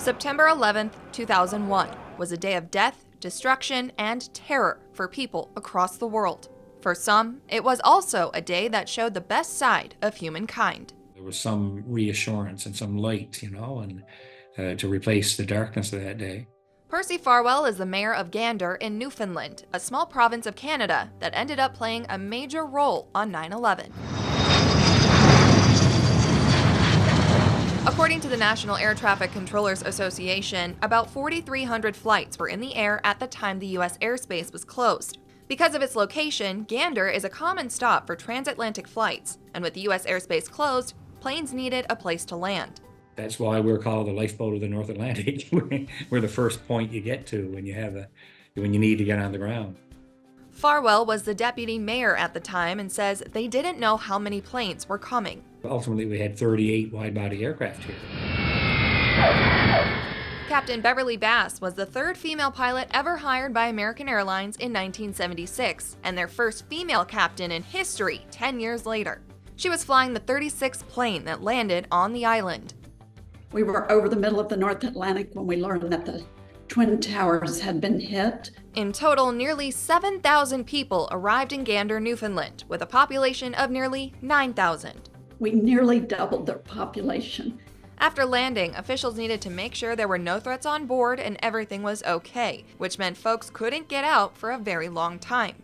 September 11th, 2001 was a day of death, destruction, and terror for people across the world. For some, it was also a day that showed the best side of humankind. There was some reassurance and some light, and to replace the darkness of that day. Percy Farwell is the mayor of Gander in Newfoundland, a small province of Canada that ended up playing a major role on 9/11. According to the National Air Traffic Controllers Association, about 4,300 flights were in the air at the time the U.S. airspace was closed. Because of its location, Gander is a common stop for transatlantic flights, and with the U.S. airspace closed, planes needed a place to land. That's why we're called the lifeboat of the North Atlantic. We're the first point you get to when you need to get on the ground. Farwell was the deputy mayor at the time and says they didn't know how many planes were coming. Ultimately, we had 38 wide-body aircraft here. Captain Beverly Bass was the third female pilot ever hired by American Airlines in 1976, and their first female captain in history 10 years later. She was flying the 36th plane that landed on the island. We were over the middle of the North Atlantic when we learned that the Twin Towers had been hit. In total, nearly 7,000 people arrived in Gander, Newfoundland, with a population of nearly 9,000. We nearly doubled their population. After landing, officials needed to make sure there were no threats on board and everything was okay, which meant folks couldn't get out for a very long time.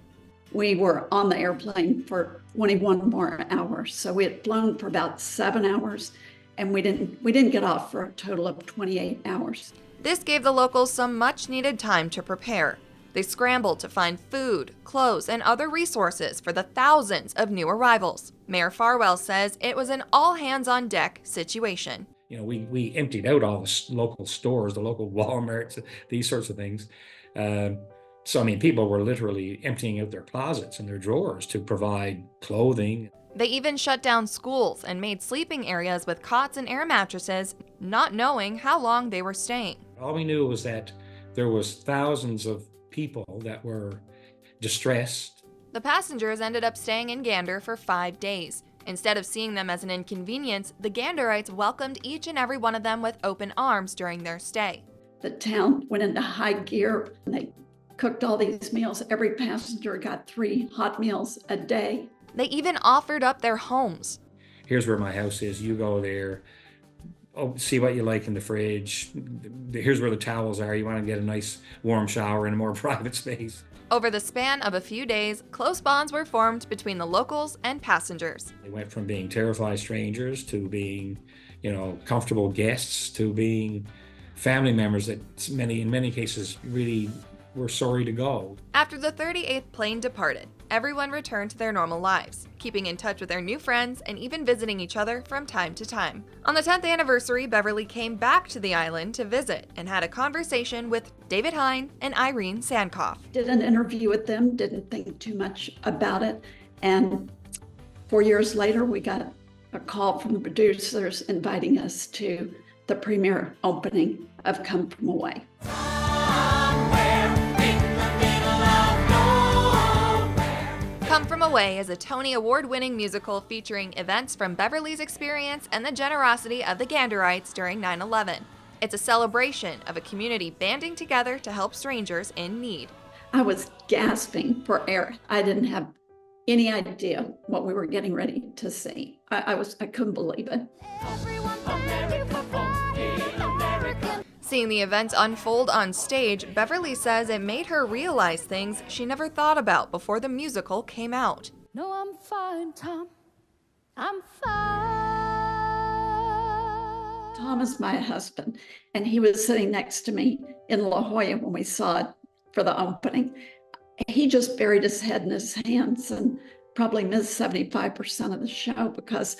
We were on the airplane for 21 more hours, so we had flown for about 7 hours, and we didn't get off for a total of 28 hours. This gave the locals some much-needed time to prepare. They scrambled to find food, clothes, and other resources for the thousands of new arrivals. Mayor Farwell says it was an all-hands-on-deck situation. We emptied out all the local stores, the local Walmarts, these sorts of things. People were literally emptying out their closets and their drawers to provide clothing. They even shut down schools and made sleeping areas with cots and air mattresses, not knowing how long they were staying. All we knew was that there was thousands of people that were distressed. The passengers ended up staying in Gander for 5 days. Instead of seeing them as an inconvenience, the Ganderites welcomed each and every one of them with open arms during their stay. The town went into high gear, and they cooked all these meals. Every passenger got 3 hot meals a day. They even offered up their homes. Here's where my house is. You go there. Oh, see what you like in the fridge. Here's where the towels are. You want to get a nice warm shower in a more private space. Over the span of a few days, close bonds were formed between the locals and passengers. They went from being terrified strangers to being, comfortable guests to being family members that in many cases really were sorry to go. After the 38th plane departed, everyone returned to their normal lives, keeping in touch with their new friends and even visiting each other from time to time. On the 10th anniversary, Beverly came back to the island to visit and had a conversation with David Hine and Irene Sankoff. Did an interview with them, didn't think too much about it, and 4 years later we got a call from the producers inviting us to the premiere opening of Come From Away. Come From Away is a Tony Award-winning musical featuring events from Beverly's experience and the generosity of the Ganderites during 9/11. It's a celebration of a community banding together to help strangers in need. I was gasping for air. I didn't have any idea what we were getting ready to see. I couldn't believe it. Seeing the events unfold on stage, Beverly says it made her realize things she never thought about before the musical came out. No, I'm fine, Tom. I'm fine. Tom is my husband, and he was sitting next to me in La Jolla when we saw it for the opening. He just buried his head in his hands and probably missed 75% of the show, because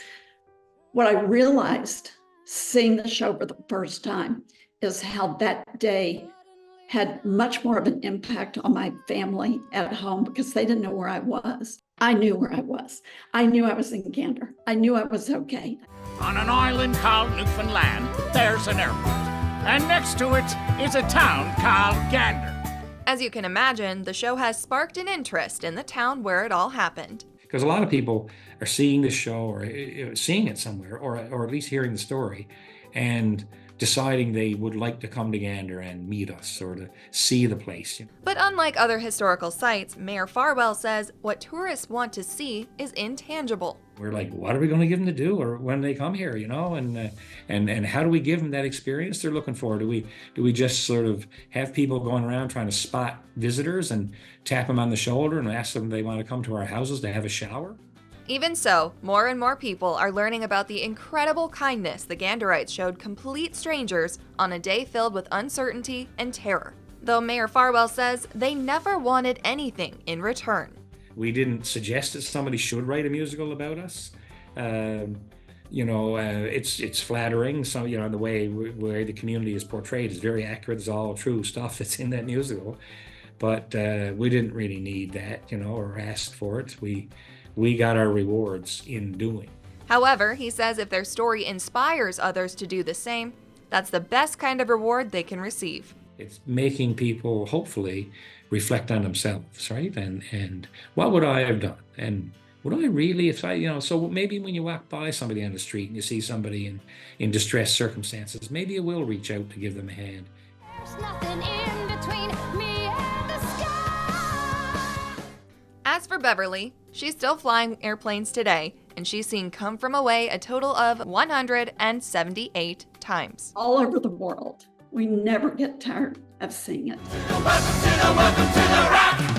what I realized seeing the show for the first time is how that day had much more of an impact on my family at home, because they didn't know where I was. I knew where I was. I knew I was in Gander. I knew I was okay. On an island called Newfoundland, there's an airport. And next to it is a town called Gander. As you can imagine, the show has sparked an interest in the town where it all happened. Because a lot of people are seeing the show or seeing it somewhere, or at least hearing the story, and deciding they would like to come to Gander and meet us or to see the place. But unlike other historical sites, Mayor Farwell says what tourists want to see is intangible. We're like, what are we going to give them to do, or when they come here, and how do we give them that experience they're looking for? Do we just sort of have people going around trying to spot visitors and tap them on the shoulder and ask them if they want to come to our houses to have a shower? Even so, more and more people are learning about the incredible kindness the Ganderites showed complete strangers on a day filled with uncertainty and terror. Though Mayor Farwell says they never wanted anything in return. We didn't suggest that somebody should write a musical about us. It's flattering. So, the way the community is portrayed is very accurate. It's all true stuff that's in that musical. But we didn't really need that, or ask for it. We got our rewards in doing. However, he says if their story inspires others to do the same, that's the best kind of reward they can receive. It's making people hopefully reflect on themselves, right? And what would I have done? And would I really, so maybe when you walk by somebody on the street and you see somebody in distressed circumstances, maybe you will reach out to give them a hand. There's nothing in between me and the sky. As for Beverly, she's still flying airplanes today, and she's seen Come From Away a total of 178 times. All over the world. We never get tired of seeing it. Welcome to the rock.